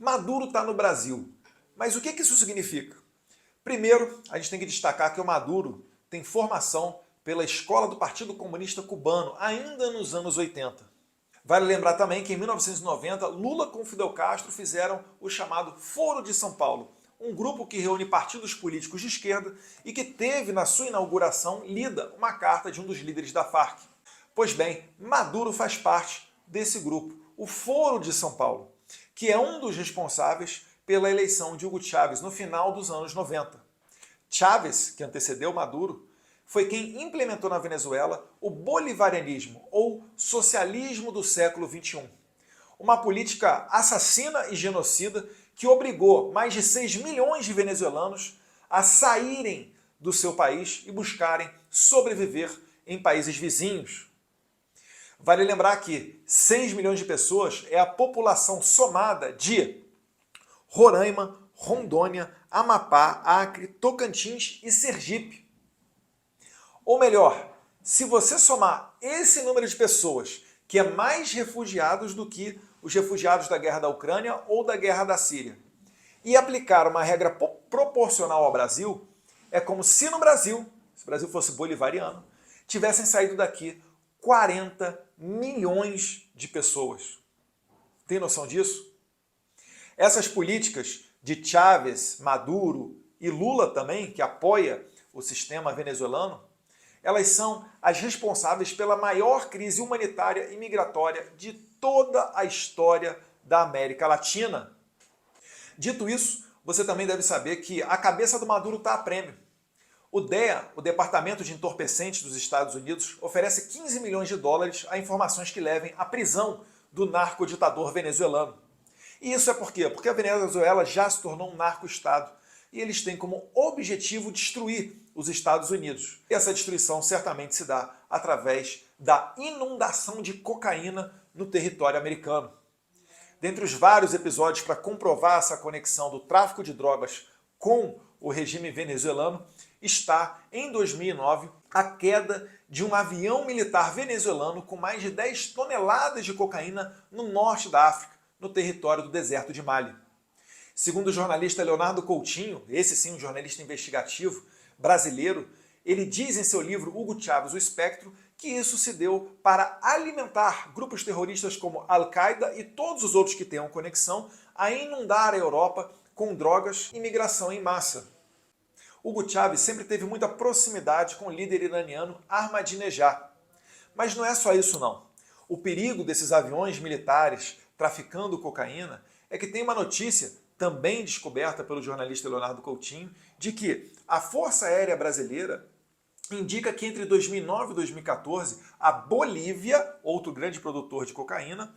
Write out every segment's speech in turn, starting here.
Maduro está no Brasil. Mas o que isso significa? Primeiro, a gente tem que destacar que o Maduro tem formação pela escola do Partido Comunista Cubano, ainda nos anos 80. Vale lembrar também que em 1990, Lula com Fidel Castro fizeram o chamado Foro de São Paulo, um grupo que reúne partidos políticos de esquerda e que teve na sua inauguração lida uma carta de um dos líderes da Farc. Pois bem, Maduro faz parte desse grupo, o Foro de São Paulo, que é um dos responsáveis pela eleição de Hugo Chávez no final dos anos 90. Chávez, que antecedeu Maduro, foi quem implementou na Venezuela o bolivarianismo, ou socialismo do século XXI. Uma política assassina e genocida que obrigou mais de 6 milhões de venezuelanos a saírem do seu país e buscarem sobreviver em países vizinhos. Vale lembrar que 6 milhões de pessoas é a população somada de Roraima, Rondônia, Amapá, Acre, Tocantins e Sergipe. Ou melhor, se você somar esse número de pessoas, que é mais refugiados do que os refugiados da guerra da Ucrânia ou da guerra da Síria, e aplicar uma regra proporcional ao Brasil, é como se no Brasil, se o Brasil fosse bolivariano, tivessem saído daqui 40 milhões de pessoas. Tem noção disso? Essas políticas de Chávez, Maduro e Lula também, que apoia o sistema venezuelano, elas são as responsáveis pela maior crise humanitária e migratória de toda a história da América Latina. Dito isso, você também deve saber que a cabeça do Maduro está a prêmio. O DEA, o Departamento de Entorpecentes dos Estados Unidos, oferece 15 milhões de dólares a informações que levem à prisão do narcoditador venezuelano. E isso é por quê? Porque a Venezuela já se tornou um narco-estado e eles têm como objetivo destruir os Estados Unidos. E essa destruição certamente se dá através da inundação de cocaína no território americano. Dentre os vários episódios para comprovar essa conexão do tráfico de drogas com o regime venezuelano, está, em 2009, a queda de um avião militar venezuelano com mais de 10 toneladas de cocaína no norte da África, no território do deserto de Mali. Segundo o jornalista Leonardo Coutinho, esse sim um jornalista investigativo brasileiro, ele diz em seu livro Hugo Chávez, o Espectro, que isso se deu para alimentar grupos terroristas como Al-Qaeda e todos os outros que tenham conexão a inundar a Europa com drogas e migração em massa. Hugo Chávez sempre teve muita proximidade com o líder iraniano Ahmadinejad. Mas não é só isso não. O perigo desses aviões militares traficando cocaína é que tem uma notícia, também descoberta pelo jornalista Leonardo Coutinho, de que a Força Aérea Brasileira indica que entre 2009 e 2014, a Bolívia, outro grande produtor de cocaína,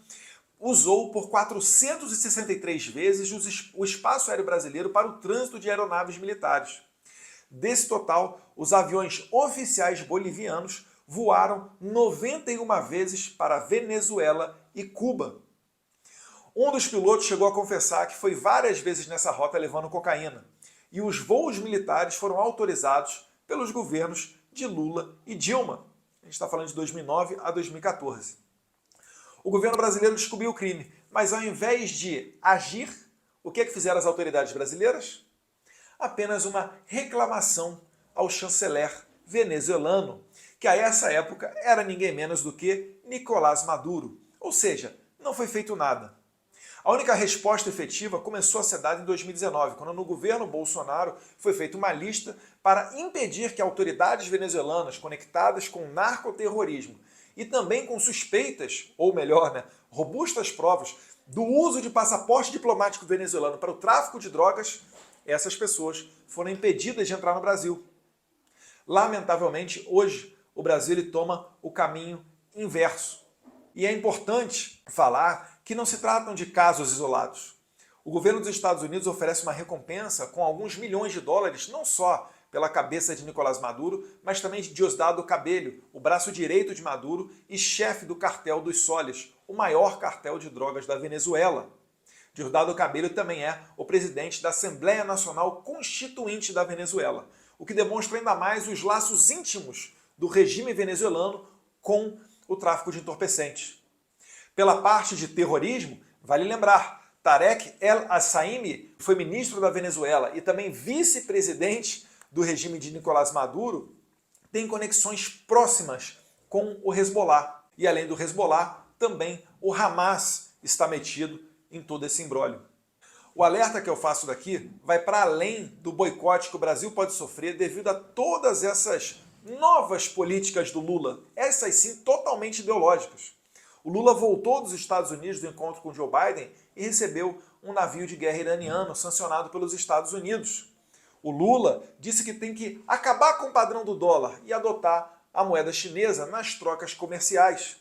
usou por 463 vezes o espaço aéreo brasileiro para o trânsito de aeronaves militares. Desse total, os aviões oficiais bolivianos voaram 91 vezes para Venezuela e Cuba. Um dos pilotos chegou a confessar que foi várias vezes nessa rota levando cocaína, e os voos militares foram autorizados pelos governos de Lula e Dilma. A gente está falando de 2009 a 2014. O governo brasileiro descobriu o crime, mas ao invés de agir, o que é que fizeram as autoridades brasileiras? Apenas uma reclamação ao chanceler venezuelano, que a essa época era ninguém menos do que Nicolás Maduro. Ou seja, não foi feito nada. A única resposta efetiva começou a ser dada em 2019, quando no governo Bolsonaro foi feita uma lista para impedir que autoridades venezuelanas conectadas com narcoterrorismo e também com suspeitas, ou melhor, robustas provas do uso de passaporte diplomático venezuelano para o tráfico de drogas, essas pessoas foram impedidas de entrar no Brasil. Lamentavelmente, hoje, o Brasil ele toma o caminho inverso. E é importante falar que não se tratam de casos isolados. O governo dos Estados Unidos oferece uma recompensa com alguns milhões de dólares, não só pela cabeça de Nicolás Maduro, mas também de Diosdado Cabello, o braço direito de Maduro e chefe do cartel dos Soles, o maior cartel de drogas da Venezuela. Diosdado Cabello também é o presidente da Assembleia Nacional Constituinte da Venezuela, o que demonstra ainda mais os laços íntimos do regime venezuelano com o tráfico de entorpecentes. Pela parte de terrorismo, vale lembrar, Tarek El Assaimi foi ministro da Venezuela e também vice-presidente do regime de Nicolás Maduro, tem conexões próximas com o Hezbollah. E além do Hezbollah, também o Hamas está metido em todo esse imbróglio. O alerta que eu faço daqui vai para além do boicote que o Brasil pode sofrer devido a todas essas novas políticas do Lula, essas sim totalmente ideológicas. O Lula voltou dos Estados Unidos do encontro com Joe Biden e recebeu um navio de guerra iraniano sancionado pelos Estados Unidos. O Lula disse que tem que acabar com o padrão do dólar e adotar a moeda chinesa nas trocas comerciais.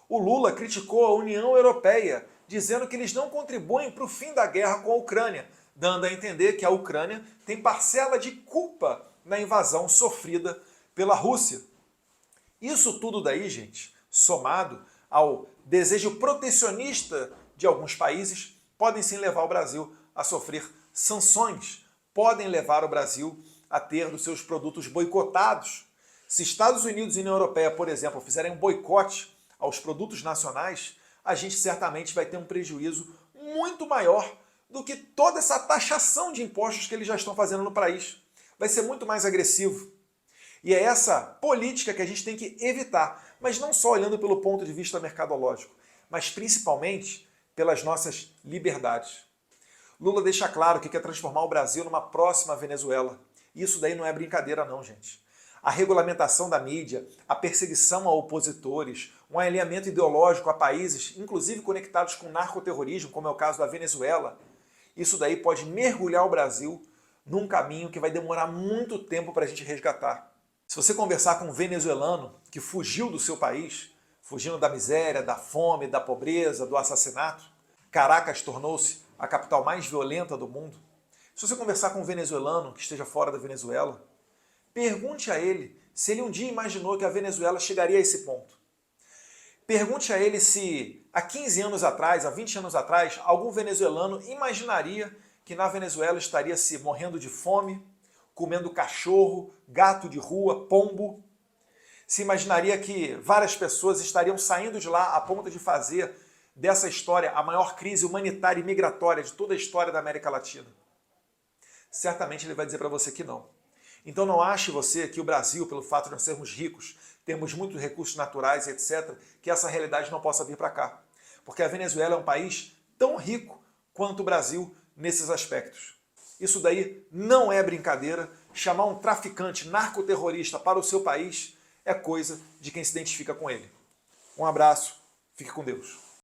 O Lula criticou a União Europeia, dizendo que eles não contribuem para o fim da guerra com a Ucrânia, dando a entender que a Ucrânia tem parcela de culpa na invasão sofrida pela Rússia. Isso tudo daí, gente, somado ao desejo protecionista de alguns países, podem sim levar o Brasil a sofrer sanções, podem levar o Brasil a ter dos seus produtos boicotados. Se Estados Unidos e União Europeia, por exemplo, fizerem um boicote aos produtos nacionais, a gente certamente vai ter um prejuízo muito maior do que toda essa taxação de impostos que eles já estão fazendo no país. Vai ser muito mais agressivo. E é essa política que a gente tem que evitar, mas não só olhando pelo ponto de vista mercadológico, mas principalmente pelas nossas liberdades. Lula deixa claro que quer transformar o Brasil numa próxima Venezuela. Isso daí não é brincadeira não, gente. A regulamentação da mídia, a perseguição a opositores, um alinhamento ideológico a países, inclusive conectados com narcoterrorismo, como é o caso da Venezuela, isso daí pode mergulhar o Brasil num caminho que vai demorar muito tempo para a gente resgatar. Se você conversar com um venezuelano que fugiu do seu país, fugindo da miséria, da fome, da pobreza, do assassinato, Caracas tornou-se a capital mais violenta do mundo. Se você conversar com um venezuelano que esteja fora da Venezuela, pergunte a ele se ele um dia imaginou que a Venezuela chegaria a esse ponto. Pergunte a ele se há 15 anos atrás, há 20 anos atrás, algum venezuelano imaginaria que na Venezuela estaria se morrendo de fome, comendo cachorro, gato de rua, pombo. Se imaginaria que várias pessoas estariam saindo de lá a ponto de fazer dessa história a maior crise humanitária e migratória de toda a história da América Latina. Certamente ele vai dizer para você que não. Então não ache você que o Brasil, pelo fato de nós sermos ricos, temos muitos recursos naturais, etc., que essa realidade não possa vir para cá. Porque a Venezuela é um país tão rico quanto o Brasil nesses aspectos. Isso daí não é brincadeira. Chamar um traficante narcoterrorista para o seu país é coisa de quem se identifica com ele. Um abraço, fique com Deus.